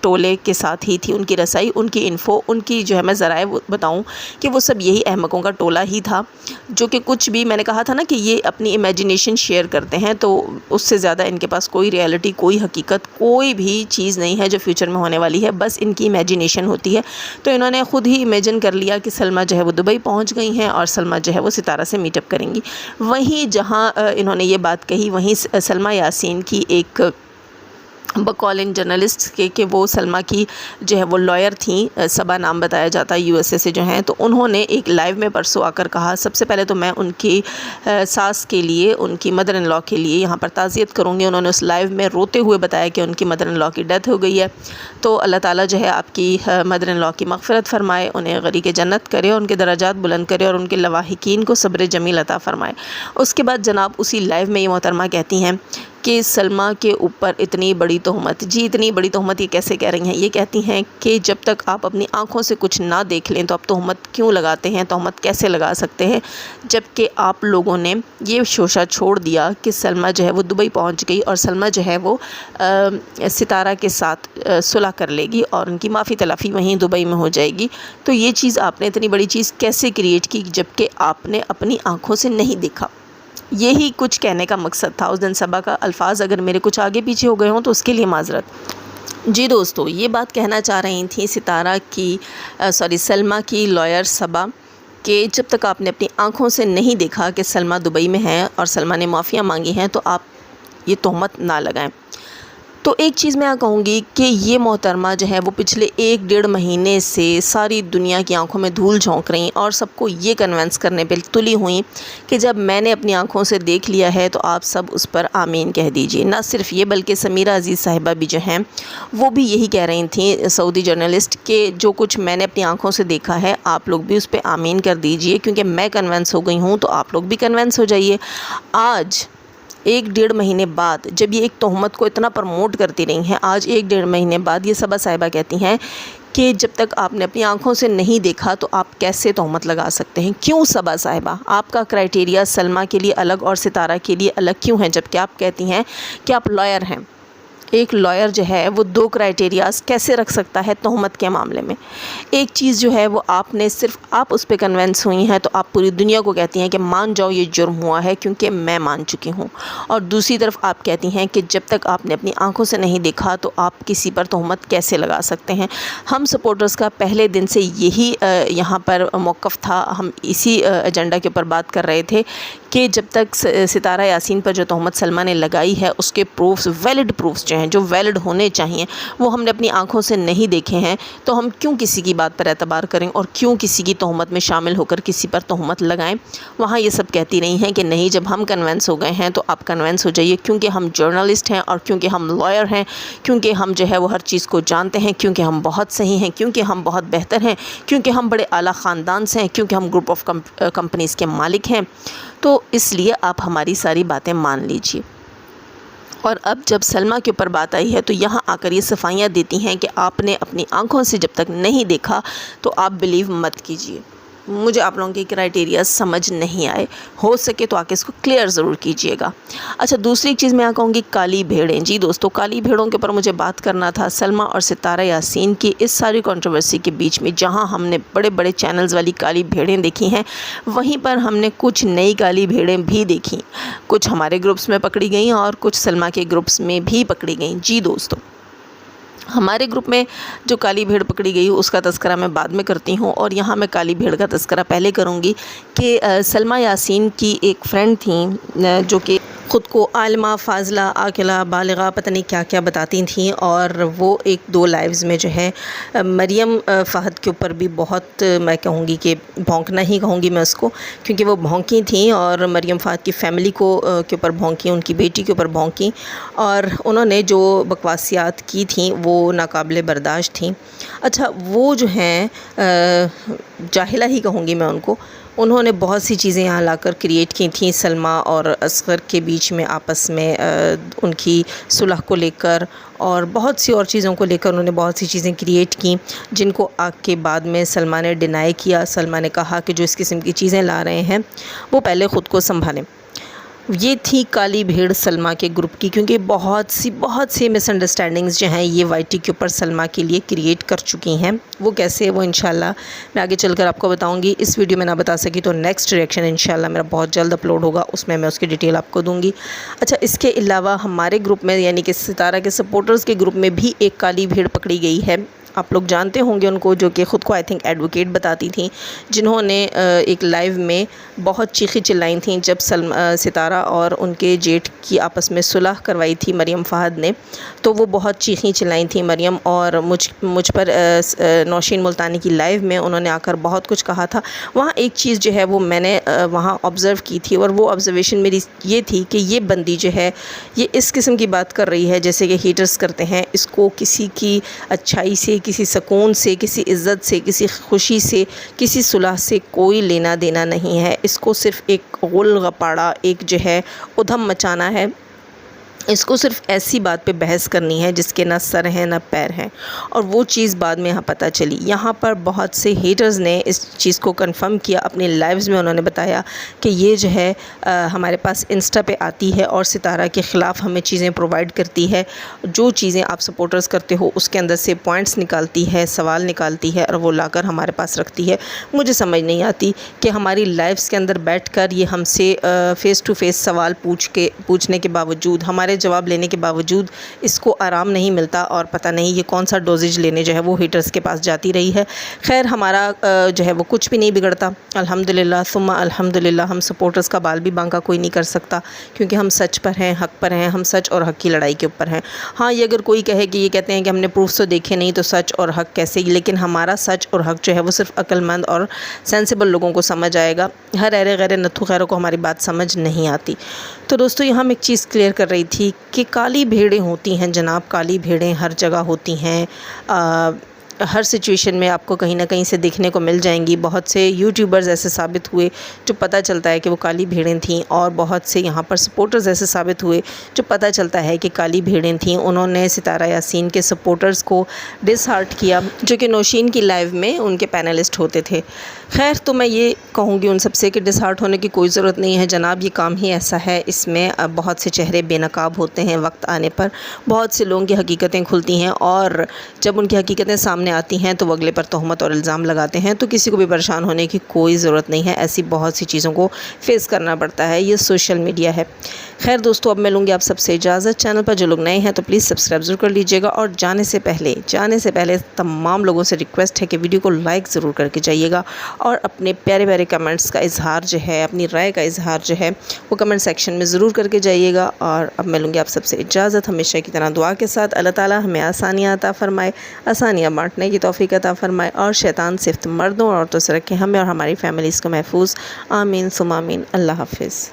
ٹولے کے ساتھ ہی تھی ان کی رسائی، ان کی انفو، ان کی جو ہے میں ذرائع بتاؤں کہ وہ سب یہی احمقوں کا ٹولہ ہی تھا، جو کہ کچھ بھی، میں نے کہا تھا نا کہ یہ اپنی امیجنیشن شیئر کرتے ہیں، تو اس سے زیادہ ان کے پاس کوئی ریالٹی، کوئی حقیقت، کوئی بھی چیز نہیں ہے جو فیوچر میں ہونے والی ہے، بس ان کی امیجنیشن ہوتی ہے۔ تو انہوں نے خود ہی امیجن کر لیا کہ سلمیٰ جو ہے وہ دبئی پہنچ گئی ہیں اور سلمیٰ جو ہے وہ ستارہ سے میٹ اپ کریں گی۔ وہیں جہاں انہوں نے یہ بات کہی، وہیں سلمیٰ یاسین کی ایک بقول جرنلسٹ کے کہ وہ سلمیٰ کی جو ہے وہ لائر تھیں، صبا نام بتایا جاتا ہے، یو ایس اے سے جو ہیں، تو انہوں نے ایک لائیو میں پرسوں آ کر کہا، سب سے پہلے تو میں ان کی ساس کے لیے، ان کی مدر ان لا کے لیے یہاں پر تعزیت کروں گی۔ انہوں نے اس لائیو میں روتے ہوئے بتایا کہ ان کی مدر ان لا کی ڈیتھ ہو گئی ہے، تو اللہ تعالیٰ جو ہے آپ کی مدر ان لا کی مغفرت فرمائے، انہیں غریق جنت کرے، ان کے درجات بلند کرے اور ان کے لواحقین کو صبر جمیل عطا فرمائے۔ اس کے بعد جناب اسی لائیو میں یہ محترمہ کہتی ہیں کہ سلمیٰ کے اوپر اتنی بڑی تہمت، جی اتنی بڑی تہمت یہ کیسے کہہ رہی ہیں؟ یہ کہتی ہیں کہ جب تک آپ اپنی آنکھوں سے کچھ نہ دیکھ لیں تو آپ تہمت کیوں لگاتے ہیں، تہمت کیسے لگا سکتے ہیں، جب کہ آپ لوگوں نے یہ شوشہ چھوڑ دیا کہ سلمیٰ جو ہے وہ دبئی پہنچ گئی اور سلمیٰ جو ہے وہ ستارہ کے ساتھ صلح کر لے گی اور ان کی معافی تلافی وہیں دبئی میں ہو جائے گی۔ تو یہ چیز آپ نے اتنی بڑی چیز کیسے کریٹ کی جب کہ آپ نے اپنی آنکھوں سے نہیں دیکھا؟ یہی کچھ کہنے کا مقصد تھا اس دن صبا کا۔ الفاظ اگر میرے کچھ آگے پیچھے ہو گئے ہوں تو اس کے لیے معذرت۔ جی دوستو، یہ بات کہنا چاہ رہی تھیں سلمیٰ کی لائر صبا کہ جب تک آپ نے اپنی آنکھوں سے نہیں دیکھا کہ سلمیٰ دبئی میں ہیں اور سلمیٰ نے معافیاں مانگی ہیں تو آپ یہ تہمت نہ لگائیں۔ تو ایک چیز میں کہوں گی کہ یہ محترمہ جو ہے وہ پچھلے 1-1.5 مہینے سے ساری دنیا کی آنکھوں میں دھول جھونک رہی اور سب کو یہ کنونس کرنے پہ تلی ہوئیں کہ جب میں نے اپنی آنکھوں سے دیکھ لیا ہے تو آپ سب اس پر آمین کہہ دیجئے۔ نہ صرف یہ بلکہ سمیرہ عزیز صاحبہ بھی جو ہیں وہ بھی یہی کہہ رہی تھیں، سعودی جرنلسٹ، کہ جو کچھ میں نے اپنی آنکھوں سے دیکھا ہے آپ لوگ بھی اس پہ آمین کر دیجئے، کیونکہ میں کنونس ہو گئی ہوں تو آپ لوگ بھی کنونس ہو جائیے۔ آج 1-1.5 مہینے بعد جب یہ ایک تہمت کو اتنا پروموٹ کرتی رہی ہیں، آج 1-1.5 مہینے بعد یہ صبا صاحبہ کہتی ہیں کہ جب تک آپ نے اپنی آنکھوں سے نہیں دیکھا تو آپ کیسے تہمت لگا سکتے ہیں؟ کیوں صبا صاحبہ آپ کا کرائٹیریا سلمیٰ کے لیے الگ اور ستارہ کے لیے الگ کیوں ہے، جبکہ آپ کہتی ہیں کہ آپ لائر ہیں؟ ایک لائر جو ہے وہ 2 کرائٹیریاز کیسے رکھ سکتا ہے تہمت کے معاملے میں؟ ایک چیز جو ہے وہ آپ نے صرف آپ اس پہ کنونس ہوئی ہیں تو آپ پوری دنیا کو کہتی ہیں کہ مان جاؤ یہ جرم ہوا ہے کیونکہ میں مان چکی ہوں، اور دوسری طرف آپ کہتی ہیں کہ جب تک آپ نے اپنی آنکھوں سے نہیں دیکھا تو آپ کسی پر تہمت کیسے لگا سکتے ہیں؟ ہم سپورٹرز کا پہلے دن سے یہی یہاں پر موقف تھا، ہم اسی ایجنڈا کے اوپر بات کر رہے تھے کہ جب تک ستارہ یاسین پر جو تہمت سلمیٰ نے لگائی ہے اس کے پروفز، ویلڈ پروفز جو ہیں، جو ویلڈ ہونے چاہیے، وہ ہم نے اپنی آنکھوں سے نہیں دیکھے ہیں، تو ہم کیوں کسی کی بات پر اعتبار کریں اور کیوں کسی کی تہمت میں شامل ہو کر کسی پر تہمت لگائیں؟ وہاں یہ سب کہتی رہی ہیں کہ نہیں، جب ہم کنونس ہو گئے ہیں تو آپ کنونس ہو جائیے، کیونکہ ہم جرنلسٹ ہیں اور کیونکہ ہم لائر ہیں، کیونکہ ہم جو ہے وہ ہر چیز کو جانتے ہیں، کیونکہ ہم بہت صحیح ہیں، کیونکہ ہم بہت بہتر ہیں، کیونکہ ہم بڑے اعلیٰ خاندان سے ہیں، کیونکہ ہم گروپ آف کمپنیز کے مالک ہیں، تو اس لیے آپ ہماری ساری باتیں مان لیجئے۔ اور اب جب سلمیٰ کے اوپر بات آئی ہے تو یہاں آ کر یہ صفائیاں دیتی ہیں کہ آپ نے اپنی آنکھوں سے جب تک نہیں دیکھا تو آپ بلیو مت کیجئے۔ مجھے آپ لوگوں کی کرائٹیریا سمجھ نہیں آئے، ہو سکے تو آ کے اس کو کلیئر ضرور کیجئے گا۔ اچھا، دوسری ایک چیز میں کہوں گی، کالی بھیڑیں۔ جی دوستو، کالی بھیڑوں کے اوپر مجھے بات کرنا تھا۔ سلمیٰ اور ستارہ یاسین کی اس ساری کنٹروورسی کے بیچ میں جہاں ہم نے بڑے بڑے چینلز والی کالی بھیڑیں دیکھی ہیں، وہیں پر ہم نے کچھ نئی کالی بھیڑیں بھی دیکھیں، کچھ ہمارے گروپس میں پکڑی گئیں اور کچھ سلمیٰ کے گروپس میں بھی پکڑی گئیں۔ جی دوستو، ہمارے گروپ میں جو کالی بھیڑ پکڑی گئی اس کا تذکرہ میں بعد میں کرتی ہوں، اور یہاں میں کالی بھیڑ کا تذکرہ پہلے کروں گی کہ سلمیٰ یاسین کی ایک فرینڈ تھیں جو کہ خود کو عالمہ، فاضلہ، عاقلہ، بالغہ، پتہ نہیں کیا کیا بتاتی تھیں، اور وہ 1-2 لائیوز میں جو ہے مریم فہد کے اوپر بھی بہت، میں کہوں گی کہ بھونکنا ہی کہوں گی میں اس کو، کیونکہ وہ بھونکی تھیں اور مریم فہد کی فیملی کے اوپر بھونکی، ان کی بیٹی کے اوپر بھونکی، اور انہوں نے جو بکواسیات کی تھیں وہ ناقابل برداشت تھیں۔ اچھا، وہ جو ہیں جاہلہ ہی کہوں گی میں ان کو، انہوں نے بہت سی چیزیں یہاں لا کر کریٹ کی تھیں سلمیٰ اور اصغر کے بیچ میں، آپس میں ان کی صلح کو لے کر اور بہت سی اور چیزوں کو لے کر انہوں نے بہت سی چیزیں کریٹ کیں، جن کو کے بعد میں سلمیٰ نے ڈینائی کیا۔ سلمیٰ نے کہا کہ جو اس قسم کی چیزیں لا رہے ہیں وہ پہلے خود کو سنبھالیں۔ یہ تھی کالی بھیڑ سلمیٰ کے گروپ کی، کیونکہ بہت سی مس انڈرسٹینڈنگز جو ہیں یہ وائی ٹی کے اوپر سلمیٰ کے لیے کریٹ کر چکی ہیں۔ وہ کیسے، وہ انشاءاللہ میں آگے چل کر آپ کو بتاؤں گی۔ اس ویڈیو میں نہ بتا سکی تو نیکسٹ ریئیکشن انشاءاللہ میرا بہت جلد اپلوڈ ہوگا، اس میں اس کی ڈیٹیل آپ کو دوں گی۔ اچھا، اس کے علاوہ ہمارے گروپ میں یعنی کہ ستارہ کے سپورٹرز کے گروپ میں بھی ایک کالی بھیڑ پکڑی گئی ہے۔ آپ لوگ جانتے ہوں گے ان کو، جو کہ خود کو آئی تھنک ایڈوکیٹ بتاتی تھیں، جنہوں نے ایک لائیو میں بہت چیخیں چلائی تھیں جب ستارہ اور ان کے جیٹھ کی آپس میں صلح کروائی تھی مریم فہد نے، تو وہ بہت چیخیں چلائی تھیں مریم، اور مجھ پر نوشین ملتانی کی لائیو میں انہوں نے آ کر بہت کچھ کہا تھا۔ وہاں ایک چیز جو ہے وہ میں نے وہاں آبزرو کی تھی، اور وہ آبزرویشن میری یہ تھی کہ یہ بندی جو ہے یہ اس قسم کی بات کر رہی ہے جیسے کہ ہیٹرز کرتے ہیں۔ اس کو کسی کی اچھائی سے، کسی سکون سے، کسی عزت سے، کسی خوشی سے، کسی صلح سے کوئی لینا دینا نہیں ہے۔ اس کو صرف ایک غل غپاڑا، ایک جو ہے ادھم مچانا ہے۔ اس کو صرف ایسی بات پہ بحث کرنی ہے جس کے نہ سر ہیں نہ پیر ہیں، اور وہ چیز بعد میں یہاں پتہ چلی۔ یہاں پر بہت سے ہیٹرز نے اس چیز کو کنفرم کیا اپنی لائیوز میں، انہوں نے بتایا کہ یہ جو ہے ہمارے پاس انسٹا پہ آتی ہے اور ستارہ کے خلاف ہمیں چیزیں پرووائڈ کرتی ہے۔ جو چیزیں آپ سپورٹرز کرتے ہو اس کے اندر سے پوائنٹس نکالتی ہے، سوال نکالتی ہے، اور وہ لا کر ہمارے پاس رکھتی ہے۔ مجھے سمجھ نہیں آتی کہ ہماری لائیوز کے اندر بیٹھ کر یہ ہم سے فیس ٹو فیس سوال پوچھنے کے باوجود، ہمارے جواب لینے کے باوجود اس کو آرام نہیں ملتا، اور پتہ نہیں یہ کون سا ڈوزیج لینے جو ہے وہ ہیٹرز کے پاس جاتی رہی ہے۔ خیر، ہمارا جو ہے وہ کچھ بھی نہیں بگڑتا، الحمدللہ ثم الحمدللہ۔ ہم سپورٹرز کا بال بھی بانکا کوئی نہیں کر سکتا، کیونکہ ہم سچ پر ہیں، حق پر ہیں، ہم سچ اور حق کی لڑائی کے اوپر ہیں۔ ہاں، یہ اگر کوئی کہے کہ یہ کہتے ہیں کہ ہم نے پروفس تو دیکھے نہیں تو سچ اور حق کیسے، لیکن ہمارا سچ اور حق جو ہے وہ صرف عقل مند اور سینسیبل لوگوں کو سمجھ آئے گا۔ ہر ایرے غیرے نتھو خیروں کو ہماری بات سمجھ نہیں آتی۔ تو دوستو، یہاں میں ایک چیز کلیئر کر رہی تھی کہ کالی بھیڑیں ہوتی ہیں جناب، کالی بھیڑیں ہر جگہ ہوتی ہیں۔ ہر سچویشن میں آپ کو کہیں نہ کہیں سے دیکھنے کو مل جائیں گی۔ بہت سے یوٹیوبرز ایسے ثابت ہوئے جو پتہ چلتا ہے کہ وہ کالی بھیڑیں تھیں، اور بہت سے یہاں پر سپورٹرز ایسے ثابت ہوئے جو پتہ چلتا ہے کہ کالی بھیڑیں تھیں۔ انہوں نے ستارہ یاسین کے سپورٹرز کو ڈس ہارٹ کیا، جو کہ نوشین کی لائیو میں ان کے پینلسٹ ہوتے تھے۔ خیر، تو میں یہ کہوں گی ان سب سے کہ ڈس ہارٹ ہونے کی کوئی ضرورت نہیں ہے جناب، یہ کام ہی ایسا ہے۔ اس میں بہت سے چہرے بے نقاب ہوتے ہیں، وقت آنے پر بہت سے لوگوں کی حقیقتیں کھلتی ہیں، اور جب ان کی حقیقتیں سامنے آتی ہیں تو وہ اگلے پر تہمت اور الزام لگاتے ہیں۔ تو کسی کو بھی پریشان ہونے کی کوئی ضرورت نہیں ہے، ایسی بہت سی چیزوں کو فیس کرنا پڑتا ہے، یہ سوشل میڈیا ہے۔ خیر دوستو، اب میں لوں گی آپ سب سے اجازت۔ چینل پر جو لوگ نئے ہیں تو پلیز سبسکرائب ضرور کر لیجیے گا، اور جانے سے پہلے تمام لوگوں سے ریکویسٹ ہے کہ ویڈیو کو لائک ضرور کر کے جائیے گا، اور اپنے پیارے پیارے کمنٹس کا اظہار جو ہے، اپنی رائے کا اظہار جو ہے وہ کمنٹ سیکشن میں ضرور کر کے جائیے گا۔ اور اب میں لوں گی آپ سب سے اجازت، ہمیشہ کی طرح دعا کے ساتھ۔ اللہ تعالیٰ ہمیں آسانیاں عطا فرمائے، آسانیاں بانٹنے کی توفیق عطا فرمائے، اور شیطان صرف مردوں اور عورتوں سے رکھے ہمیں اور ہماری فیملیز کو محفوظ۔ آمین ثم آمین۔ اللہ حافظ۔